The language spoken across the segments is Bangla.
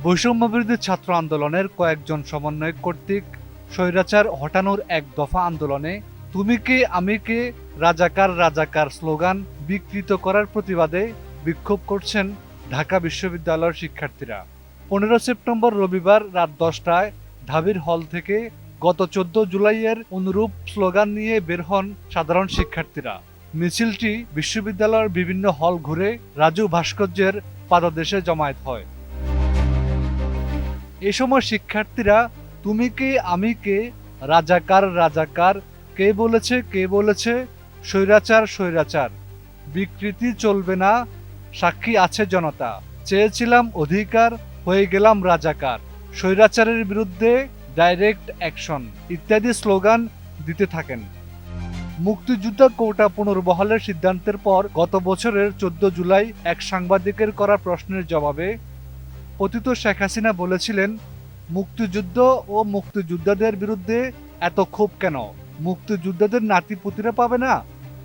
বৈষম্যবিরোধী ছাত্র আন্দোলনের কয়েকজন সমন্বয়ক কর্তৃক স্বৈরাচার হটানোর এক দফা আন্দোলনে তুমি কে আমি কে রাজাকার রাজাকার স্লোগান বিকৃত করার প্রতিবাদে বিক্ষোভ করছেন ঢাকা বিশ্ববিদ্যালয়ের শিক্ষার্থীরা। 15 সেপ্টেম্বর রবিবার রাত 10টায় ঢাবির হল থেকে গত 14 জুলাইয়ের অনুরূপ স্লোগান নিয়ে বের হন সাধারণ শিক্ষার্থীরা। মিছিলটি বিশ্ববিদ্যালয়ের বিভিন্ন হল ঘুরে রাজু ভাস্কর্যের পাদদেশে জমায়েত হয়। এ সময় শিক্ষার্থীরা তুমি কে আমি কে রাজাকার রাজাকার কে বলেছে স্বৈরাচার স্বৈরাচার বিকৃতি চলবে না, সাক্ষী আছে জনতা, চেয়েছিলাম অধিকার হয়ে গেলাম রাজাকার, স্বৈরাচারের বিরুদ্ধে ডাইরেক্ট অ্যাকশন ইত্যাদি স্লোগান দিতে থাকেন। মুক্তিযোদ্ধা কোটা পুনর্বহালের সিদ্ধান্তের পর গত বছরের 14 জুলাই এক সাংবাদিকের করা প্রশ্নের জবাবে পতিত শেখ হাসিনা বলেছিলেন, মুক্তিযুদ্ধ ও মুক্তিযোদ্ধাদের বিরুদ্ধে এত ক্ষোভ কেন? মুক্তিযোদ্ধাদের নাতিপুতিরা পাবে না,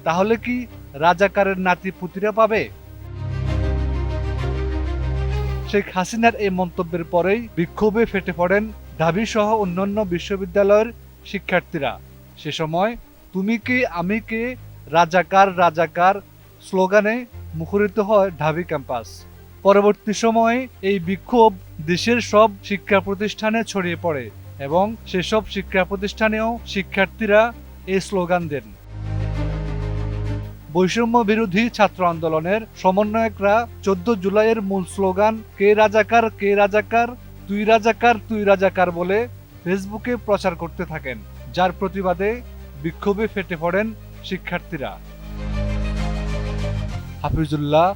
তাহলে কি রাজাকারের নাতিপুতিরা পাবে? শেখ হাসিনার এই মন্তব্যের পরেই বিক্ষোভে ফেটে পড়েন ঢাবি সহ অন্যান্য বিশ্ববিদ্যালয়ের শিক্ষার্থীরা। সে সময় তুমি কে আমি কে রাজাকার রাজাকার স্লোগানে মুখরিত হয় ঢাবি ক্যাম্পাস। পরবর্তী সময়ে এই বিক্ষোভ দেশের সব শিক্ষা প্রতিষ্ঠানে ছড়িয়ে পড়ে এবং সেসব শিক্ষা প্রতিষ্ঠানেও শিক্ষার্থীরা এই স্লোগান দেন। বৈষম্য বিরোধী ছাত্র আন্দোলনের সমন্বয়করা 14 জুলাইয়ের মূল স্লোগান কে রাজাকার তুই রাজাকার বলে ফেসবুকে প্রচার করতে থাকেন, যার প্রতিবাদে বিক্ষোভে ফেটে পড়েন শিক্ষার্থীরা। হাফিজুল্লাহ,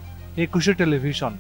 21 টেলিভিশন।